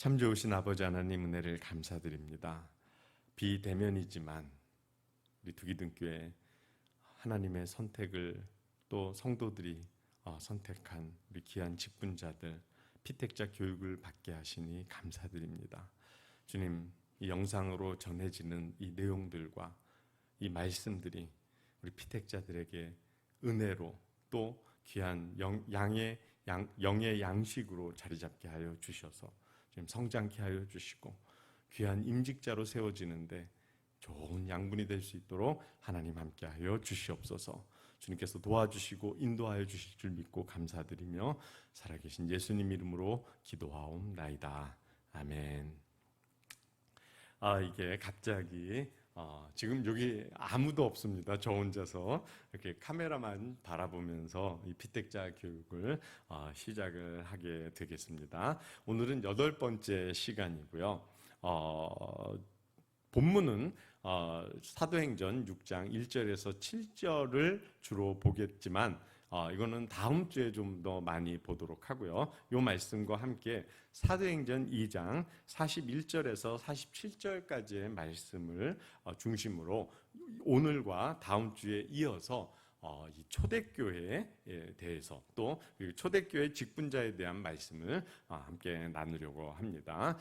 참 좋으신 아버지 하나님 은혜를 감사드립니다. 비대면이지만 우리 두기등교회 하나님의 선택을 또 성도들이 선택한 우리 귀한 직분자들 피택자 교육을 받게 하시니 감사드립니다. 주님, 이 영상으로 전해지는 이 내용들과 이 말씀들이 우리 피택자들에게 은혜로 또 귀한 영의 양식으로 자리 잡게 하여 주셔서 지금 성장케 하여 주시고 귀한 임직자로 세워지는데 좋은 양분이 될 수 있도록 하나님 함께 하여 주시옵소서. 주님께서 도와주시고 인도하여 주실 줄 믿고 감사드리며 살아계신 예수님 이름으로 기도하옵나이다. 아멘. 이게 갑자기 지금 여기 아무도 없습니다. 저 혼자서 이렇게 카메라만 바라보면서 이 피택자 교육을 시작을 하게 되겠습니다. 오늘은 8번째 시간이고요. 본문은 사도행전 6장 1절에서 7절을 주로 보겠지만 이거는 다음 주에 좀 더 많이 보도록 하고요. 이 말씀과 함께 사도행전 2장 41절에서 47절까지의 말씀을 중심으로 오늘과 다음 주에 이어서 이 초대교회에 대해서 또 초대교회 직분자에 대한 말씀을 함께 나누려고 합니다.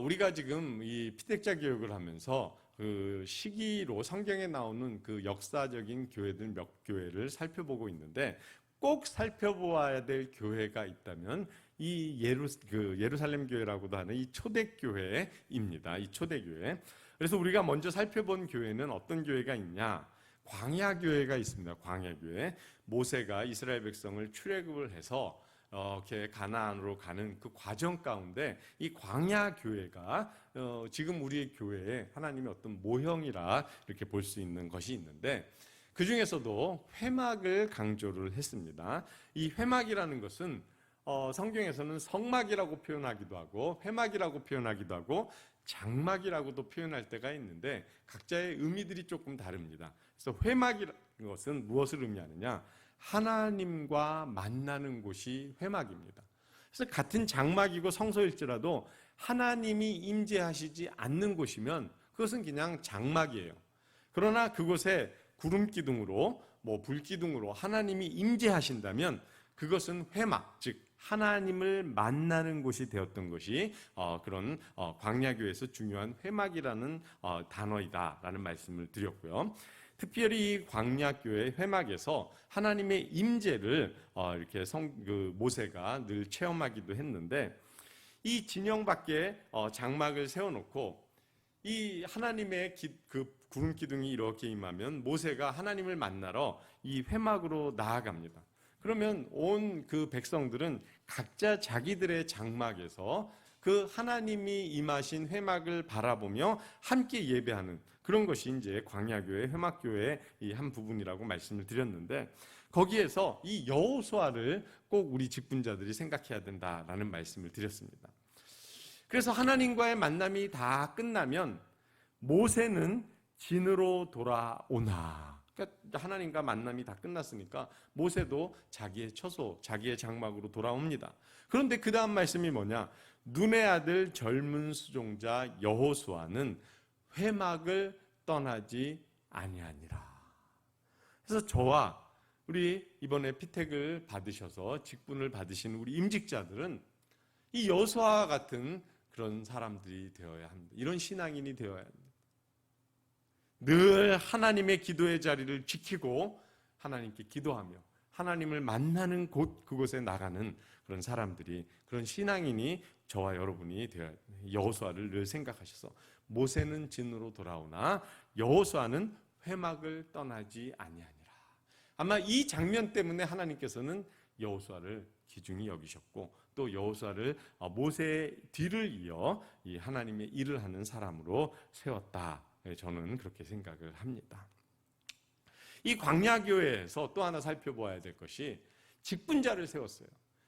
우리가 지금 이 피택자 교육을 하면서 그 시기로 성경에 나오는 그 역사적인 교회들 몇 교회를 살펴보고 있는데 꼭 살펴보아야 될 교회가 있다면 이 예루살렘 교회라고도 하는 이 초대교회입니다. 이 초대교회. 그래서 우리가 먼저 살펴본 교회는 어떤 교회가 있냐? 광야교회가 있습니다. 광야교회. 모세가 이스라엘 백성을 출애굽을 해서 이렇게 가나안으로 가는 그 과정 가운데 이 광야교회가 지금 우리의 교회에 하나님의 어떤 모형이라 이렇게 볼 수 있는 것이 있는데 그 중에서도 회막을 강조를 했습니다. 이 회막이라는 것은 성경에서는 성막이라고 표현하기도 하고 회막이라고 표현하기도 하고 장막이라고도 표현할 때가 있는데 각자의 의미들이 조금 다릅니다. 그래서 회막이라는 것은 무엇을 의미하느냐? 하나님과 만나는 곳이 회막입니다. 그래서 같은 장막이고 성소일지라도 하나님이 임재하시지 않는 곳이면 그것은 그냥 장막이에요. 그러나 그곳에 구름기둥으로 불기둥으로 하나님이 임재하신다면 그것은 회막, 즉 하나님을 만나는 곳이 되었던 것이 그런 광야교회에서 중요한 회막이라는 단어이다라는 말씀을 드렸고요. 특별히 이 광야교회 회막에서 하나님의 임재를 이렇게 모세가 늘 체험하기도 했는데 이 진영 밖에 장막을 세워놓고 이 하나님의 그 구름 기둥이 이렇게 임하면 모세가 하나님을 만나러 이 회막으로 나아갑니다. 그러면 온 그 백성들은 각자 자기들의 장막에서 그 하나님이 임하신 회막을 바라보며 함께 예배하는 그런 것이 이제 광야교회, 회막교회의 이 한 부분이라고 말씀을 드렸는데 거기에서 이 여호수아를 꼭 우리 직분자들이 생각해야 된다라는 말씀을 드렸습니다. 그래서 하나님과의 만남이 다 끝나면 모세는 진으로 돌아오나. 그러니까 하나님과 만남이 다 끝났으니까 모세도 자기의 처소, 자기의 장막으로 돌아옵니다. 그런데 그 다음 말씀이 뭐냐? 눈의 아들 젊은 수종자 여호수아는 회막을 떠나지 아니하니라. 그래서 저와 우리 이번에 피택을 받으셔서 직분을 받으신 우리 임직자들은 이 여호수아와 같은 그런 사람들이 되어야 합니다. 이런 신앙인이 되어야 합니다. 늘 하나님의 기도의 자리를 지키고 하나님께 기도하며 하나님을 만나는 곳 그곳에 나가는 그런 사람들이 그런 신앙인이 저와 여러분이 되어야 여호수아를 늘 생각하셔서 모세는 진으로 돌아오나 여호수아는 회막을 떠나지 아니하니라. 아마 이 장면 때문에 하나님께서는 여호수아를 귀중히 여기셨고 또 여호수아를 모세의 뒤를 이어 이 하나님의 일을 하는 사람으로 세웠다. 저는 그렇게 생각을 합니다. 이 광야교회에서 또 하나 살펴보아야 될 것이 직분자를 세웠어요.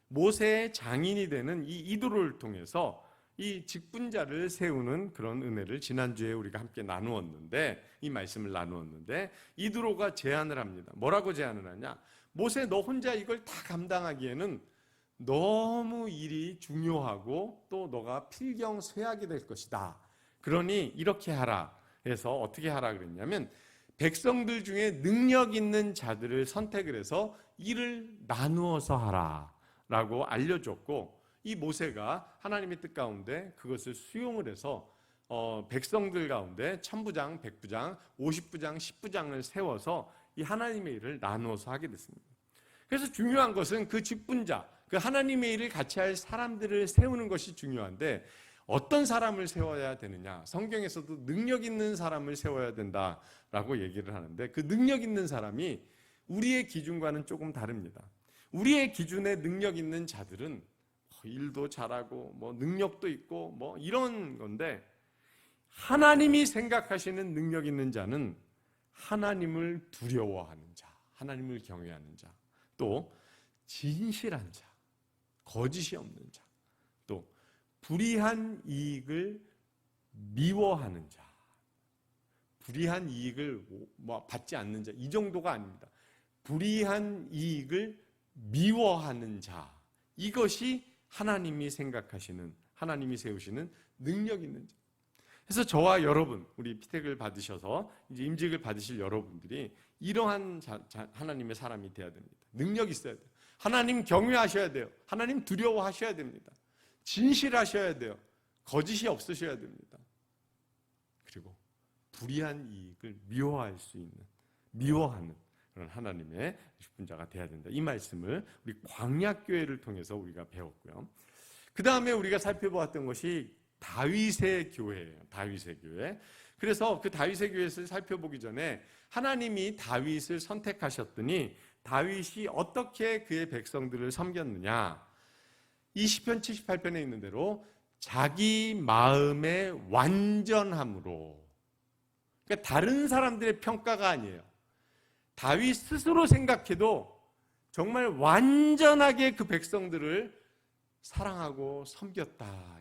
모세의 장인이 되는 이 이도를 통해서 이 직분자를 세우는 그런 은혜를 지난주에 우리가 함께 나누었는데 이 말씀을 나누었는데 이도로가 제안을 합니다. 뭐라고 제안을 하냐? 모세 너 혼자 이걸 다 감당하기에는 너무 일이 중요하고 또 너가 필경쇠약이 될 것이다. 그러니 이렇게 하라. 그래서 어떻게 하라 그랬냐면 백성들 중에 능력 있는 자들을 선택을 해서 일을 나누어서 하라 라고 알려줬고, 이 모세가 하나님의 뜻 가운데 그것을 수용을 해서 백성들 가운데 천부장, 백부장, 50부장, 10부장을 세워서 이 하나님의 일을 나누어서 하게 됐습니다. 그래서 중요한 것은 그 직분자, 그 하나님의 일을 같이 할 사람들을 세우는 것이 중요한데, 어떤 사람을 세워야 되느냐? 성경에서도 능력 있는 사람을 세워야 된다라고 얘기를 하는데, 그 능력 있는 사람이 우리의 기준과는 조금 다릅니다. 우리의 기준에 능력 있는 자들은 일도 잘하고 능력도 있고 이런 건데, 하나님이 생각하시는 능력 있는 자는 하나님을 두려워하는 자, 하나님을 경외하는 자, 또 진실한 자, 거짓이 없는 자, 또 불의한 이익을 미워하는 자, 불의한 이익을 받지 않는 자, 이 정도가 아닙니다. 불의한 이익을 미워하는 자, 이것이 하나님이 생각하시는, 하나님이 세우시는 능력 있는 자. 그래서 저와 여러분, 우리 피택을 받으셔서 이제 임직을 받으실 여러분들이 이러한 하나님의 사람이 되어야 됩니다. 능력 있어야 돼요. 하나님 경외하셔야 돼요. 하나님 두려워하셔야 됩니다. 진실하셔야 돼요. 거짓이 없으셔야 됩니다. 그리고 불의한 이익을 미워할 수 있는, 미워하는 그런 하나님의 직분자가 되어야 된다. 이 말씀을 우리 광야교회를 통해서 우리가 배웠고요. 그 다음에 우리가 살펴보았던 것이 다윗의 교회예요. 다윗의 교회. 그래서 그 다윗의 교회를 살펴보기 전에 하나님이 다윗을 선택하셨더니 다윗이 어떻게 그의 백성들을 섬겼느냐. 이 시편 78편에 있는 대로 자기 마음의 완전함으로, 그러니까 다른 사람들의 평가가 아니에요. 다윗 스스로 생각해도 정말 완전하게 그 백성들을 사랑하고 섬겼다.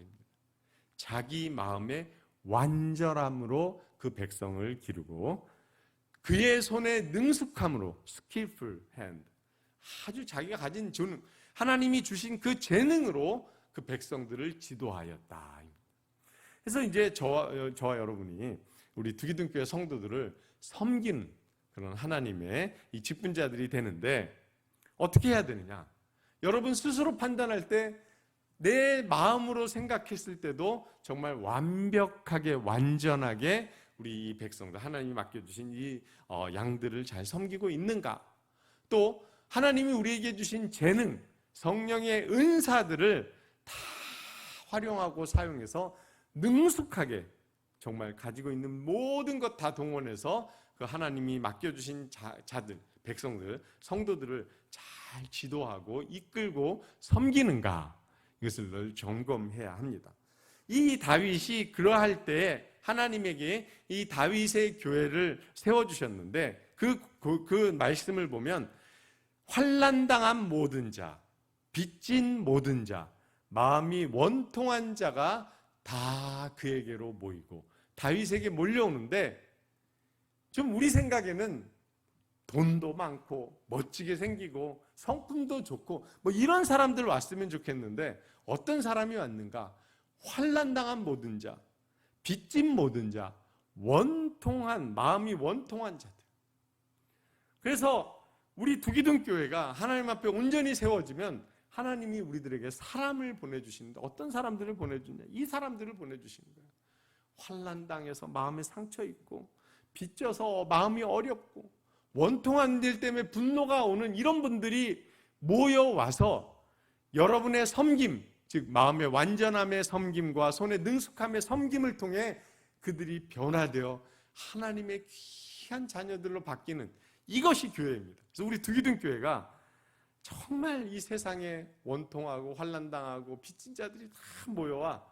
자기 마음의 완전함으로 그 백성을 기르고 그의 손의 능숙함으로 skillful hand, 아주 자기가 가진 재능, 하나님이 주신 그 재능으로 그 백성들을 지도하였다. 그래서 이제 저와 여러분이 우리 두기둥교회 성도들을 섬기는 그런 하나님의 이 직분자들이 되는데, 어떻게 해야 되느냐? 여러분 스스로 판단할 때 내 마음으로 생각했을 때도 정말 완벽하게 완전하게 우리 이 백성들, 하나님이 맡겨주신 이 양들을 잘 섬기고 있는가? 또 하나님이 우리에게 주신 재능, 성령의 은사들을 다 활용하고 사용해서 능숙하게 정말 가지고 있는 모든 것 다 동원해서 그 하나님이 맡겨주신 자들, 백성들, 성도들을 잘 지도하고 이끌고 섬기는가? 이것을 늘 점검해야 합니다. 이 다윗이 그러할 때 하나님에게 이 다윗의 교회를 세워주셨는데 그 말씀을 보면 환난당한 모든 자, 빚진 모든 자, 마음이 원통한 자가 다 그에게로 모이고 다윗에게 몰려오는데, 좀 우리 생각에는 돈도 많고 멋지게 생기고 성품도 좋고 이런 사람들 왔으면 좋겠는데, 어떤 사람이 왔는가? 환난당한 모든 자, 빚진 모든 자, 원통한, 마음이 원통한 자들. 그래서 우리 두기둥교회가 하나님 앞에 온전히 세워지면 하나님이 우리들에게 사람을 보내주시는데, 어떤 사람들을 보내주냐? 이 사람들을 보내주시는 거예요. 환난당해서 마음에 상처 있고 빚져서 마음이 어렵고 원통한 일 때문에 분노가 오는 이런 분들이 모여와서 여러분의 섬김, 즉 마음의 완전함의 섬김과 손의 능숙함의 섬김을 통해 그들이 변화되어 하나님의 귀한 자녀들로 바뀌는, 이것이 교회입니다. 그래서 우리 두기둥교회가 정말 이 세상에 원통하고 환난당하고 빚진 자들이 다 모여와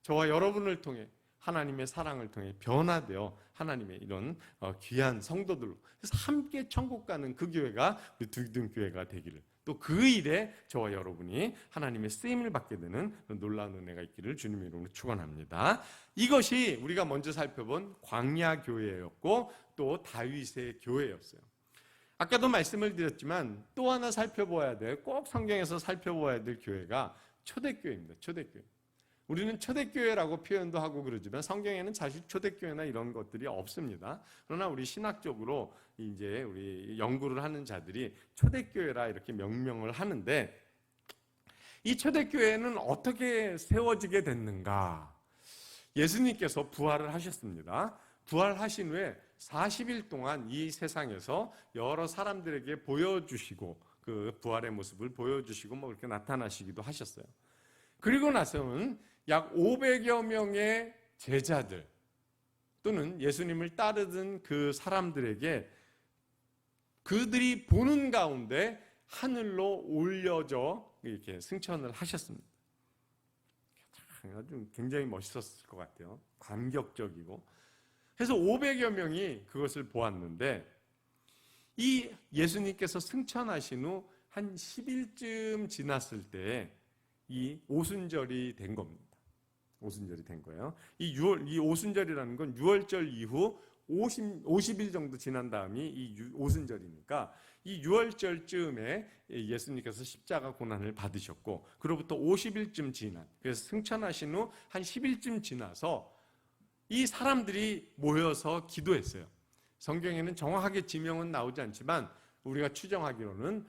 저와 여러분을 통해 하나님의 사랑을 통해 변화되어 하나님의 이런 귀한 성도들로, 그래서 함께 천국 가는 그 교회가 우리 두기둥교회가 되기를, 또 그 일에 저와 여러분이 하나님의 쓰임을 받게 되는 놀라운 은혜가 있기를 주님의 이름으로 축원합니다. 이것이 우리가 먼저 살펴본 광야 교회였고 또 다윗의 교회였어요. 아까도 말씀을 드렸지만 또 하나 살펴봐야 될, 꼭 성경에서 살펴봐야 될 교회가 초대교회입니다. 초대교회. 우리는 초대교회라고 표현도 하고 그러지만 성경에는 사실 초대교회나 이런 것들이 없습니다. 그러나 우리 신학적으로 이제 우리 연구를 하는 자들이 초대교회라 이렇게 명명을 하는데, 이 초대교회는 어떻게 세워지게 됐는가? 예수님께서 부활을 하셨습니다. 부활하신 후에 40일 동안 이 세상에서 여러 사람들에게 보여주시고, 그 부활의 모습을 보여주시고 뭐 그렇게 나타나시기도 하셨어요. 그리고 나서는 약 500여 명의 제자들 또는 예수님을 따르던 그 사람들에게 그들이 보는 가운데 하늘로 올려져 이렇게 승천을 하셨습니다. 아주 굉장히 멋있었을 것 같아요. 감격적이고. 그래서 500여 명이 그것을 보았는데, 이 예수님께서 승천하신 후 한 10일쯤 지났을 때 이 오순절이 된 겁니다. 오순절이 된 거예요. 이 오순절이라는 건 6월절 이후 50일 정도 지난 다음이 이 오순절이니까, 이 6월절쯤에 예수님께서 십자가 고난을 받으셨고, 그로부터 50일쯤 지난, 그래서 승천하신 후 한 10일쯤 지나서 이 사람들이 모여서 기도했어요. 성경에는 정확하게 지명은 나오지 않지만 우리가 추정하기로는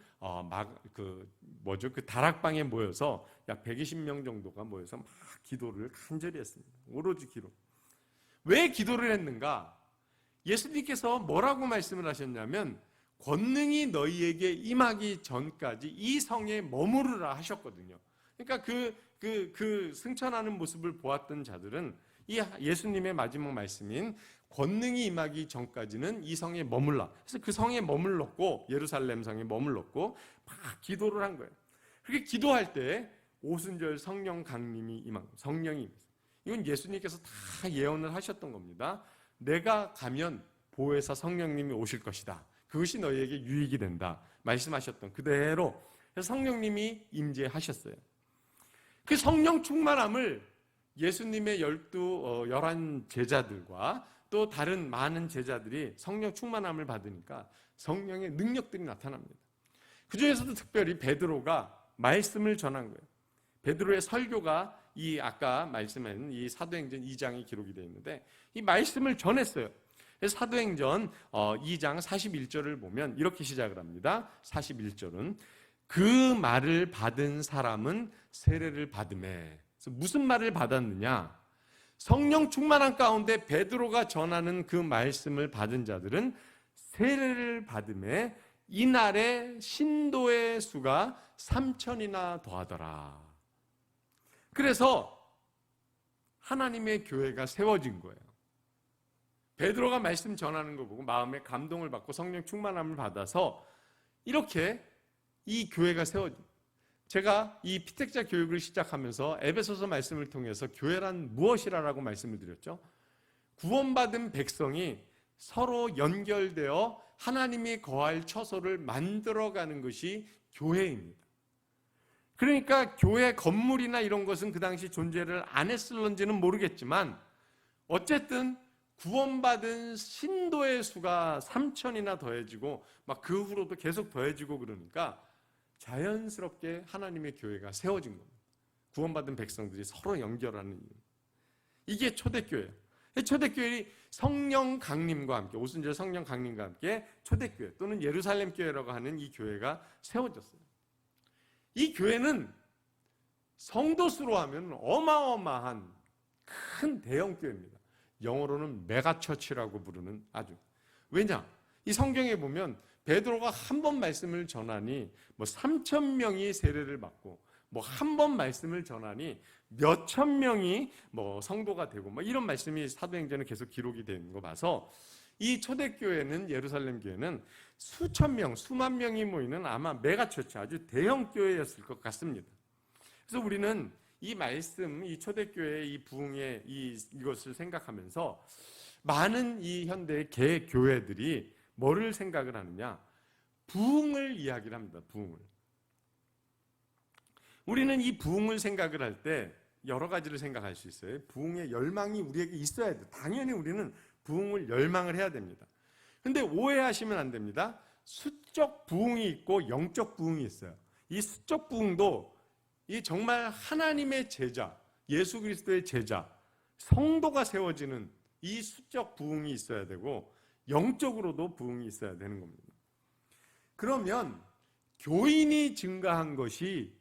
그 다락방에 모여서 약 120명 정도가 모여서 막 기도를 간절히 했습니다. 오로지 기도. 왜 기도를 했는가? 예수님께서 뭐라고 말씀을 하셨냐면, 권능이 너희에게 임하기 전까지 이 성에 머무르라 하셨거든요. 그러니까 그 승천하는 모습을 보았던 자들은 이 예수님의 마지막 말씀인 권능이 임하기 전까지는 이 성에 머물라. 그래서 그 성에 머물렀고, 예루살렘 성에 머물렀고 막 기도를 한 거예요. 그렇게 기도할 때 오순절 성령 강림이 임한, 성령이, 이건 예수님께서 다 예언을 하셨던 겁니다. 내가 가면 보혜사 성령님이 오실 것이다. 그것이 너희에게 유익이 된다. 말씀하셨던 그대로 성령님이 임재하셨어요. 그 성령 충만함을 예수님의 11 제자들과 또 다른 많은 제자들이 성령 충만함을 받으니까 성령의 능력들이 나타납니다. 그 중에서도 특별히 베드로가 말씀을 전한 거예요. 베드로의 설교가 이 아까 말씀한 이 사도행전 2장에 기록이 되어 있는데, 이 말씀을 전했어요. 그래서 사도행전 2장 41절을 보면 이렇게 시작을 합니다. 41절은 그 말을 받은 사람은 세례를 받으매. 그래서 무슨 말을 받았느냐? 성령 충만한 가운데 베드로가 전하는 그 말씀을 받은 자들은 세례를 받으매 이날에 신도의 수가 3,000이나 더하더라. 그래서 하나님의 교회가 세워진 거예요. 베드로가 말씀 전하는 거 보고 마음에 감동을 받고 성령 충만함을 받아서 이렇게 이 교회가 세워진. 제가 이 피택자 교육을 시작하면서 에베소서 말씀을 통해서 교회란 무엇이라고 말씀을 드렸죠. 구원받은 백성이 서로 연결되어 하나님이 거할 처소를 만들어가는 것이 교회입니다. 그러니까 교회 건물이나 이런 것은 그 당시 존재를 안 했을런지는 모르겠지만, 어쨌든 구원받은 신도의 수가 3,000이나 더해지고 막 그 후로도 계속 더해지고 그러니까 자연스럽게 하나님의 교회가 세워진 겁니다. 구원받은 백성들이 서로 연결하는 이유. 이게 초대교회예요. 초대교회이 성령 강림과 함께, 오순절 성령 강림과 함께 초대교회 또는 예루살렘 교회라고 하는 이 교회가 세워졌어요. 이 교회는 성도 수로 하면 어마어마한 큰 대형 교회입니다. 영어로는 메가처치라고 부르는 아주. 왜냐? 이 성경에 보면 베드로가 한 번 말씀을 전하니 3,000명이 세례를 받고, 한 번 말씀을 전하니 몇천 명이 성도가 되고 이런 말씀이 사도행전에 계속 기록이 되는 거 봐서, 이 초대교회는, 예루살렘 교회는 수천 명, 수만 명이 모이는 아마 메가처치, 아주 대형 교회였을 것 같습니다. 그래서 우리는 이 말씀, 이 초대교회의 이 부흥의 이것을 생각하면서 많은 이 현대의 개교회들이 뭐를 생각을 하느냐? 부흥을 이야기를 합니다. 부흥을. 우리는 이 부흥을 생각을 할 때 여러 가지를 생각할 수 있어요. 부흥의 열망이 우리에게 있어야 돼요. 당연히 우리는 부흥을 열망을 해야 됩니다. 근데 오해하시면 안 됩니다. 수적 부흥이 있고 영적 부흥이 있어요. 이 수적 부흥도 이 정말 하나님의 제자, 예수 그리스도의 제자, 성도가 세워지는 이 수적 부흥이 있어야 되고 영적으로도 부흥이 있어야 되는 겁니다. 그러면 교인이 증가한 것이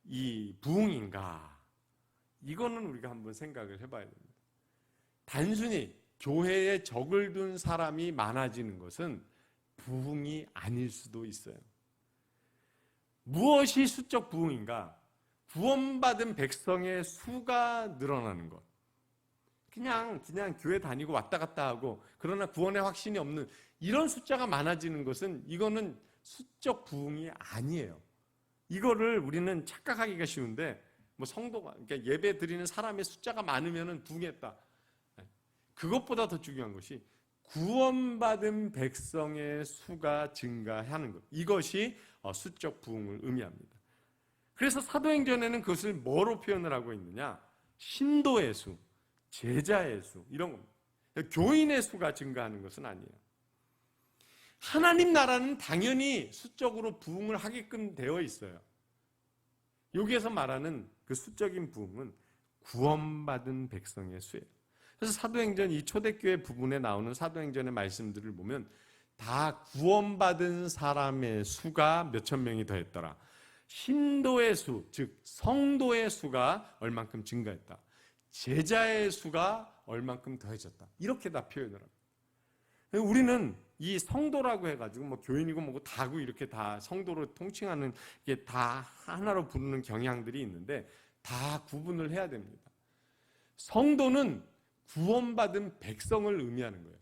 이 부흥인가? 이거는 우리가 한번 생각을 해봐야 됩니다. 단순히 교회에 적을 둔 사람이 많아지는 것은 부흥이 아닐 수도 있어요. 무엇이 수적 부흥인가? 구원받은 백성의 수가 늘어나는 것. 그냥 교회 다니고 왔다 갔다 하고 그러나 구원의 확신이 없는 이런 숫자가 많아지는 것은 이거는 수적 부흥이 아니에요. 이거를 우리는 착각하기가 쉬운데 뭐 성도가 그러니까 예배 드리는 사람의 숫자가 많으면은 부흥했다. 그것보다 더 중요한 것이 구원받은 백성의 수가 증가하는 것. 이것이 수적 부흥을 의미합니다. 그래서 사도행전에는 그것을 뭐로 표현을 하고 있느냐? 신도의 수, 제자의 수 이런 겁니다. 교인의 수가 증가하는 것은 아니에요. 하나님 나라는 당연히 수적으로 부흥을 하게끔 되어 있어요. 여기에서 말하는 그 수적인 부흥은 구원받은 백성의 수예요. 그래서 사도행전 이 초대교회 부분에 나오는 사도행전의 말씀들을 보면 다 구원받은 사람의 수가 몇천 명이 더했더라. 신도의 수, 즉 성도의 수가 얼만큼 증가했다. 제자의 수가 얼만큼 더해졌다. 이렇게 다 표현을 합니다. 우리는 이 성도라고 해가지고 뭐 교인이고 뭐고 다고 이렇게 다 성도로 통칭하는 게 다 하나로 부르는 경향들이 있는데 다 구분을 해야 됩니다. 성도는 구원받은 백성을 의미하는 거예요.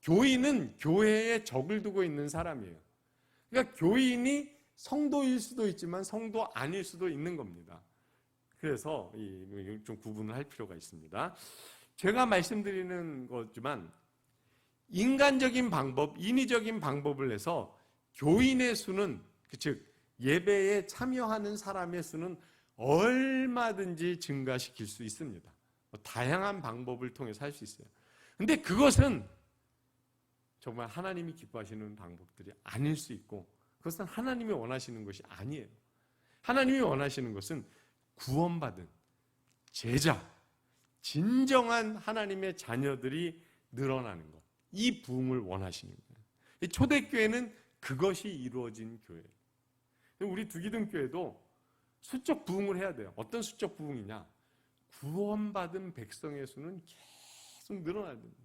교인은 교회에 적을 두고 있는 사람이에요. 그러니까 교인이 성도일 수도 있지만 성도 아닐 수도 있는 겁니다. 그래서 좀 구분을 할 필요가 있습니다. 제가 말씀드리는 거지만 인간적인 방법, 인위적인 방법을 해서 교인의 수는 즉 예배에 참여하는 사람의 수는 얼마든지 증가시킬 수 있습니다. 다양한 방법을 통해서 할 수 있어요. 근데 그것은 정말 하나님이 기뻐하시는 방법들이 아닐 수 있고 그것은 하나님이 원하시는 것이 아니에요. 하나님이 원하시는 것은 구원받은 제자, 진정한 하나님의 자녀들이 늘어나는 것. 이 부흥을 원하시는 거예요. 초대교회는 그것이 이루어진 교회예요. 우리 두기둥교회도 수적 부흥을 해야 돼요. 어떤 수적 부흥이냐? 구원받은 백성의 수는 계속 늘어나야 됩니다.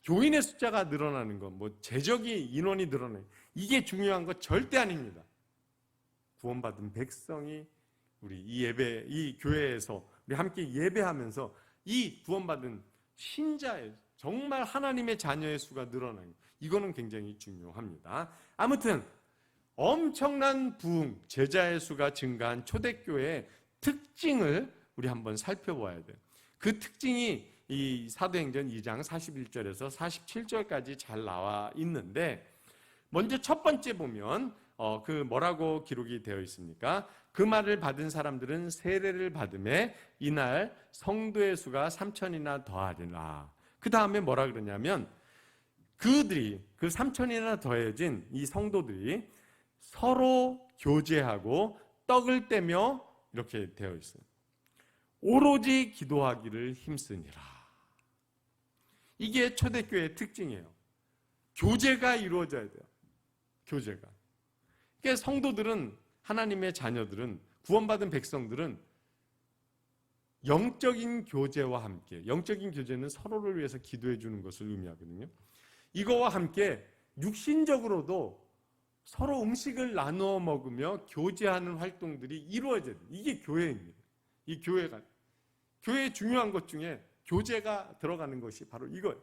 교인의 숫자가 늘어나는 것, 뭐 재적이 인원이 늘어나는 이게 중요한 것 절대 아닙니다. 구원받은 백성이 우리 이 교회에서 우리 함께 예배하면서 이 구원받은 신자의 정말 하나님의 자녀의 수가 늘어나는 것, 이거는 굉장히 중요합니다. 아무튼 엄청난 부흥, 제자의 수가 증가한 초대교회의 특징을 우리 한번 살펴봐야 돼요. 그 특징이 이 사도행전 2장 41절에서 47절까지 잘 나와 있는데 먼저 첫 번째 보면 그 뭐라고 기록이 되어 있습니까? 그 말을 받은 사람들은 세례를 받음에 이날 성도의 수가 3,000이나 더하리라. 그 다음에 뭐라 그러냐면 그들이 그 3,000이나 더해진 이 성도들이 서로 교제하고 떡을 떼며 이렇게 되어 있어요. 오로지 기도하기를 힘쓰니라. 이게 초대교회의 특징이에요. 교제가 이루어져야 돼요. 교제가. 그러니까 성도들은 하나님의 자녀들은 구원받은 백성들은 영적인 교제와 함께 영적인 교제는 서로를 위해서 기도해 주는 것을 의미하거든요. 이거와 함께 육신적으로도 서로 음식을 나누어 먹으며 교제하는 활동들이 이루어져야 돼요. 이게 교회입니다. 이 교회의 중요한 것 중에 교제가 들어가는 것이 바로 이거예요.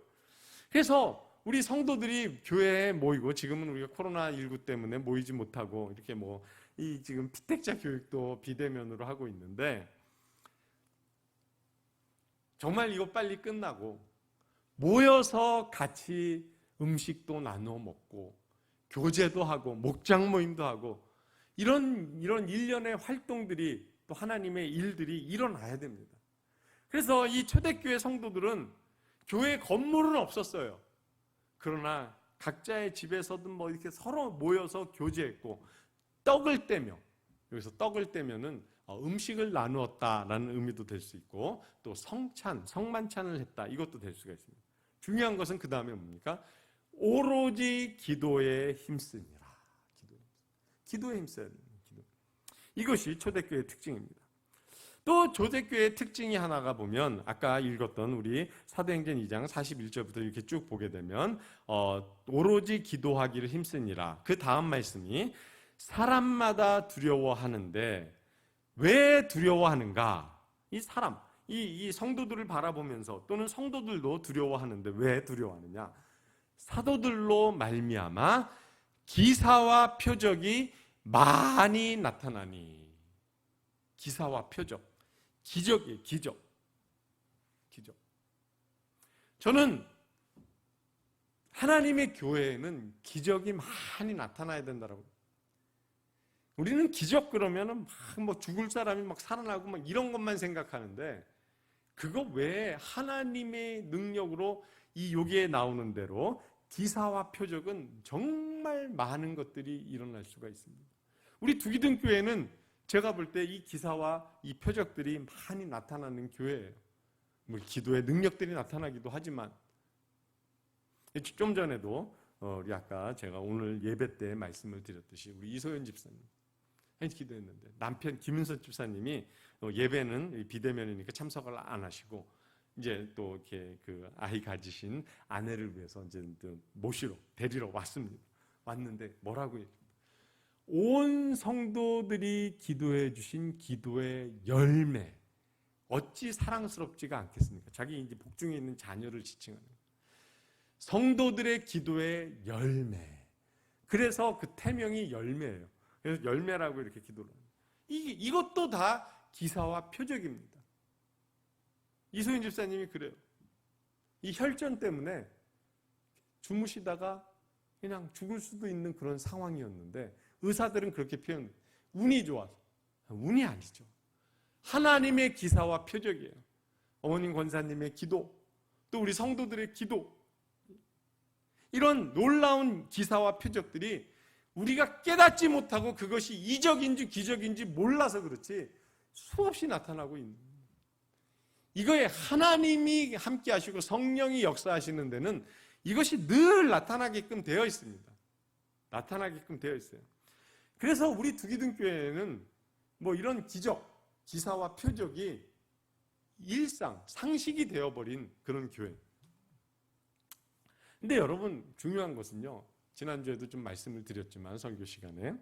그래서 우리 성도들이 교회에 모이고 지금은 우리가 코로나19 때문에 모이지 못하고 이렇게 이 지금 피택자 교육도 비대면으로 하고 있는데 정말 이거 빨리 끝나고 모여서 같이 음식도 나누어 먹고 교제도 하고 목장 모임도 하고 이런 일련의 활동들이 또 하나님의 일들이 일어나야 됩니다. 그래서 이 초대교회 성도들은 교회 건물은 없었어요. 그러나 각자의 집에서든 뭐 이렇게 서로 모여서 교제했고, 떡을 떼며, 여기서 떡을 떼면은 음식을 나누었다라는 의미도 될 수 있고, 또 성만찬을 했다, 이것도 될 수가 있습니다. 중요한 것은 그 다음에 뭡니까? 오로지 기도에 힘쓰니라. 기도에 힘써야 됩니다. 이것이 초대교회의 특징입니다. 또 초대교회의 특징이 하나가 보면, 아까 읽었던 우리 사도행전 2장 41절부터 이렇게 쭉 보게 되면 오로지 기도하기를 힘쓰니라. 그 다음 말씀이 사람마다 두려워하는데, 왜 두려워하는가? 이 사람, 이 성도들을 바라보면서, 또는 성도들도 두려워하는데 왜 두려워하느냐? 사도들로 말미암아 기사와 표적이 많이 나타나니. 기사와 표적, 기적이에요. 기적. 저는 하나님의 교회에는 기적이 많이 나타나야 된다라고. 우리는 기적 그러면은 막 죽을 사람이 막 살아나고 막 이런 것만 생각하는데, 그거 외에 하나님의 능력으로 이 여기에 나오는 대로 기사와 표적은 정말 많은 것들이 일어날 수가 있습니다. 우리 두기둥교회는 제가 볼 때 이 기사와 이 표적들이 많이 나타나는 교회예요. 뭐 기도의 능력들이 나타나기도 하지만, 좀 전에도 우리 아까 제가 오늘 예배 때 말씀을 드렸듯이 우리 이소연 집사님 기도했는데, 남편 김윤선 집사님이 예배는 비대면이니까 참석을 안 하시고, 이제 또 이렇게 그 아이 가지신 아내를 위해서 이제 데리러 왔습니다. 왔는데 뭐라고 해요? 온 성도들이 기도해 주신 기도의 열매, 어찌 사랑스럽지가 않겠습니까? 자기 이제 복중에 있는 자녀를 지칭하는 성도들의 기도의 열매. 그래서 그 태명이 열매예요. 그래서 열매라고 이렇게 기도를 합니다. 이것도 다 기사와 표적입니다. 이소연 집사님이 그래요. 이 혈전 때문에 주무시다가 그냥 죽을 수도 있는 그런 상황이었는데, 의사들은 그렇게 표현해요. 운이 좋아서. 운이 아니죠. 하나님의 기사와 표적이에요. 어머님 권사님의 기도, 또 우리 성도들의 기도, 이런 놀라운 기사와 표적들이 우리가 깨닫지 못하고 그것이 이적인지 기적인지 몰라서 그렇지 수없이 나타나고 있는, 이거에 하나님이 함께 하시고 성령이 역사하시는 데는 이것이 늘 나타나게끔 되어 있습니다. 나타나게끔 되어 있어요. 그래서 우리 두기둥교회는 뭐 이런 기적, 기사와 표적이 일상, 상식이 되어버린 그런 교회. 근데 여러분, 중요한 것은요, 지난주에도 좀 말씀을 드렸지만 선교 시간에,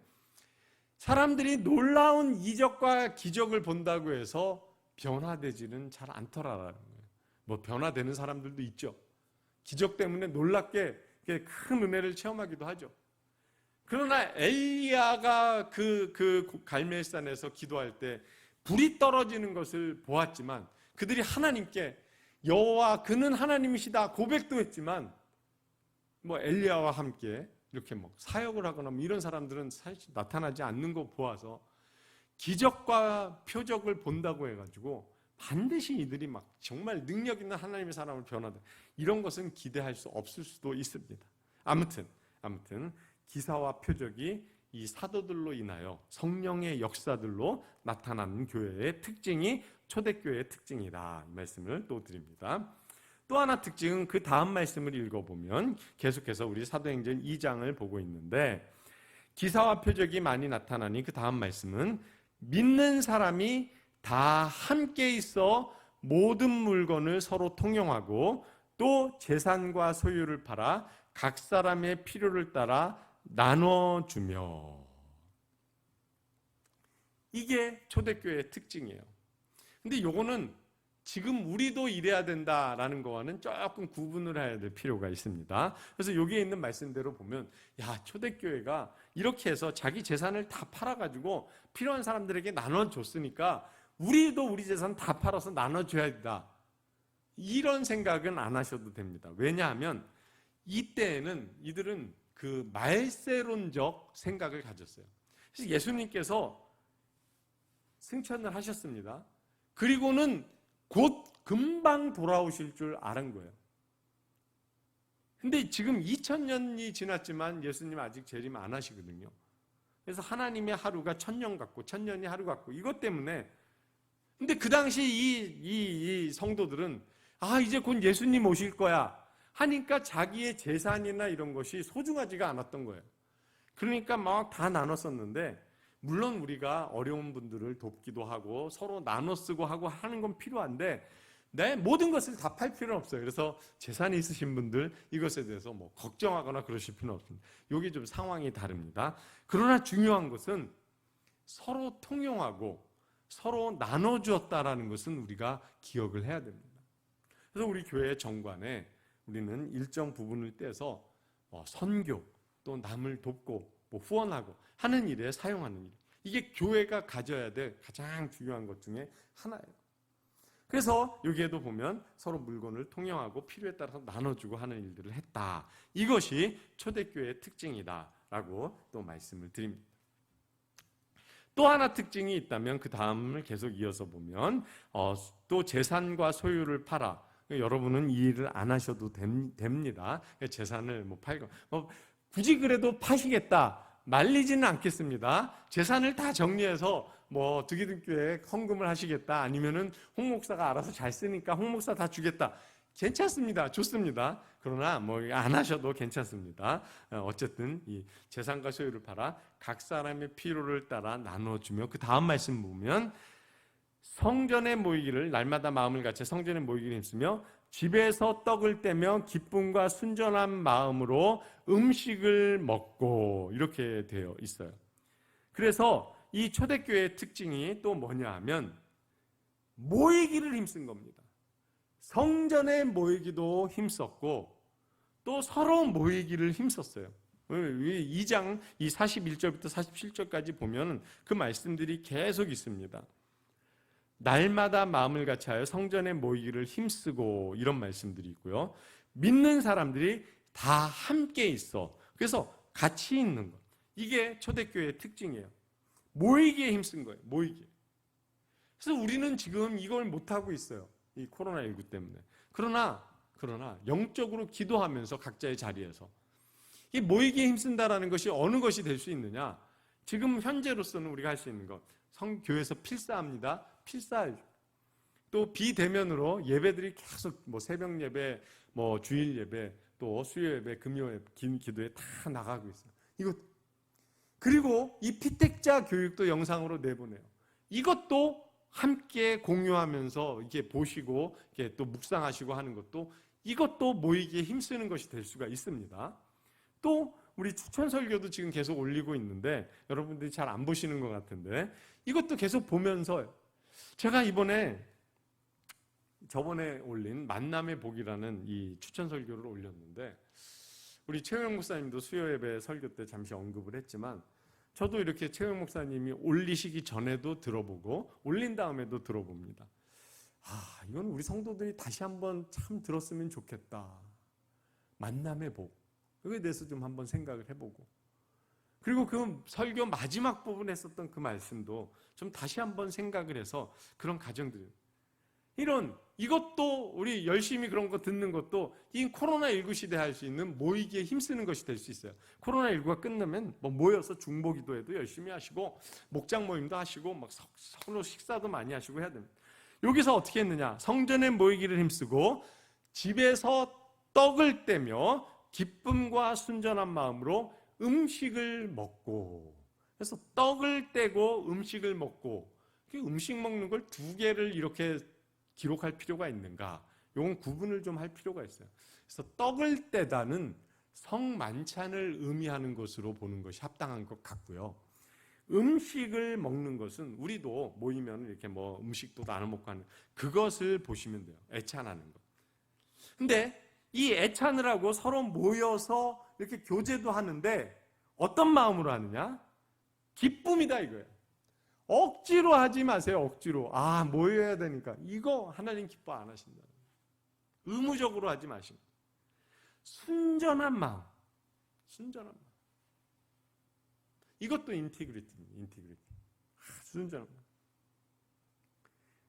사람들이 놀라운 이적과 기적을 본다고 해서 변화되지는 잘 않더라라는 거예요. 뭐 변화되는 사람들도 있죠. 기적 때문에 놀랍게 큰 은혜를 체험하기도 하죠. 그러나 엘리야가 그 갈멜산에서 기도할 때 불이 떨어지는 것을 보았지만, 그들이 하나님께 여호와 그는 하나님이시다 고백도 했지만, 뭐 엘리야와 함께 이렇게 뭐 사역을 하거나 뭐 이런 사람들은 사실 나타나지 않는 거 보아서 기적과 표적을 본다고 해가지고 반드시 이들이 막 정말 능력 있는 하나님의 사람을 변화다, 이런 것은 기대할 수 없을 수도 있습니다. 아무튼 기사와 표적이 이 사도들로 인하여 성령의 역사들로 나타나는 교회의 특징이 초대교회의 특징이다, 이 말씀을 또 드립니다. 또 하나 특징은 그 다음 말씀을 읽어보면, 계속해서 우리 사도행전 2장을 보고 있는데, 기사와 표적이 많이 나타나니 그 다음 말씀은 믿는 사람이 다 함께 있어 모든 물건을 서로 통용하고 또 재산과 소유를 팔아 각 사람의 필요를 따라 나눠주며. 이게 초대교회의 특징이에요. 근데 요거는 지금 우리도 이래야 된다라는 거와는 조금 구분을 해야 될 필요가 있습니다. 그래서 여기에 있는 말씀대로 보면, 야, 초대교회가 이렇게 해서 자기 재산을 다 팔아가지고 필요한 사람들에게 나눠줬으니까 우리도 우리 재산 다 팔아서 나눠줘야 된다, 이런 생각은 안 하셔도 됩니다. 왜냐하면 이때에는 이들은 그 말세론적 생각을 가졌어요. 그래서 예수님께서 승천을 하셨습니다. 그리고는 곧 금방 돌아오실 줄 아는 거예요. 근데 지금 2000년이 지났지만 예수님 아직 재림 안 하시거든요. 그래서 하나님의 하루가 1000년 같고 1000년이 하루 같고 이것 때문에. 근데 그 당시 이 성도들은 이제 곧 예수님 오실 거야 하니까 자기의 재산이나 이런 것이 소중하지가 않았던 거예요. 그러니까 막 다 나눴었는데, 물론 우리가 어려운 분들을 돕기도 하고 서로 나눠 쓰고 하고 하는 건 필요한데 내 모든 것을 다 팔 필요는 없어요. 그래서 재산이 있으신 분들 이것에 대해서 뭐 걱정하거나 그러실 필요는 없습니다. 여기 좀 상황이 다릅니다. 그러나 중요한 것은 서로 통용하고 서로 나눠주었다라는 것은 우리가 기억을 해야 됩니다. 그래서 우리 교회 정관에 우리는 일정 부분을 떼서 선교 또 남을 돕고 뭐 후원하고 하는 일에 사용하는 일. 이게 교회가 가져야 될 가장 중요한 것 중에 하나예요. 그래서 여기에도 보면 서로 물건을 통용하고 필요에 따라서 나눠주고 하는 일들을 했다. 이것이 초대교회의 특징이다라고 또 말씀을 드립니다. 또 하나 특징이 있다면 그 다음을 계속 이어서 보면 또 재산과 소유를 팔아. 여러분은 이 일을 안 하셔도 됩니다. 재산을 뭐 팔고 굳이 그래도 파시겠다 말리지는 않겠습니다. 재산을 다 정리해서 뭐 득이득교에 헌금을 하시겠다 아니면은 홍 목사가 알아서 잘 쓰니까 홍 목사 다 주겠다. 괜찮습니다. 좋습니다. 그러나 뭐 안 하셔도 괜찮습니다. 어쨌든 이 재산과 소유를 팔아 각 사람의 필요를 따라 나눠주며, 그 다음 말씀 보면 성전에 모이기를, 날마다 마음을 같이 성전에 모이기를 힘쓰며 집에서 떡을 떼며 기쁨과 순전한 마음으로 음식을 먹고, 이렇게 되어 있어요. 그래서 이 초대교회의 특징이 또 뭐냐 하면 모이기를 힘쓴 겁니다. 성전에 모이기도 힘썼고 또 서로 모이기를 힘썼어요. 2장 이 41절부터 47절까지 보면 그 말씀들이 계속 있습니다. 날마다 마음을 같이하여 성전에 모이기를 힘쓰고, 이런 말씀들이 있고요. 믿는 사람들이 다 함께 있어. 그래서 같이 있는 것. 이게 초대교회의 특징이에요. 모이기에 힘쓴 거예요. 모이기. 그래서 우리는 지금 이걸 못하고 있어요. 이 코로나19 때문에. 그러나 영적으로 기도하면서 각자의 자리에서 이 모이기에 힘쓴다라는 것이 어느 것이 될 수 있느냐? 지금 현재로서는 우리가 할 수 있는 것. 성교회에서 필사합니다. 필사해줘. 또 비대면으로 예배들이 계속 뭐 새벽 예배, 뭐 주일 예배, 또 수요 예배, 금요 예배, 긴 기도에 다 나가고 있어요. 이것. 그리고 이 피택자 교육도 영상으로 내보내요. 이것도 함께 공유하면서 이렇게 보시고 이렇게 또 묵상하시고 하는 것도, 이것도 모이기에 힘쓰는 것이 될 수가 있습니다. 또 우리 추천 설교도 지금 계속 올리고 있는데 여러분들이 잘 안 보시는 것 같은데 이것도 계속 보면서, 제가 저번에 올린 만남의 복이라는 이 추천 설교를 올렸는데, 우리 최영 목사님도 수요 예배 설교 때 잠시 언급을 했지만 저도 이렇게 최영 목사님이 올리시기 전에도 들어보고 올린 다음에도 들어봅니다. 이건 우리 성도들이 다시 한번 참 들었으면 좋겠다. 만남의 복. 그거에 대해서 좀 한번 생각을 해보고, 그리고 그 설교 마지막 부분에 했었던 그 말씀도 좀 다시 한번 생각을 해서 그런 가정들, 이것도 우리 열심히 그런 거 듣는 것도 이 코로나19 시대에 할 수 있는 모이기에 힘쓰는 것이 될 수 있어요. 코로나19가 끝나면 뭐 모여서 중보기도회도 열심히 하시고 목장 모임도 하시고 막 서로 식사도 많이 하시고 해야 됩니다. 여기서 어떻게 했느냐? 성전에 모이기를 힘쓰고 집에서 떡을 떼며 기쁨과 순전한 마음으로 음식을 먹고. 그래서 떡을 떼고 음식을 먹고, 음식 먹는 걸 두 개를 이렇게 기록할 필요가 있는가? 이건 구분을 좀 할 필요가 있어요. 그래서 떡을 떼다는 성만찬을 의미하는 것으로 보는 것이 합당한 것 같고요. 음식을 먹는 것은 우리도 모이면 이렇게 뭐 음식도 나눠 먹고 하는 그것을 보시면 돼요. 애찬하는 것. 근데 이 애찬을 하고 서로 모여서 이렇게 교제도 하는데 어떤 마음으로 하느냐? 기쁨이다 이거예요. 억지로 하지 마세요. 억지로. 모여야 되니까. 이거 하나님 기뻐 안 하신다. 의무적으로 하지 마시고. 순전한 마음. 순전한 마음. 이것도 인티그리티입니다. 순전한 마음.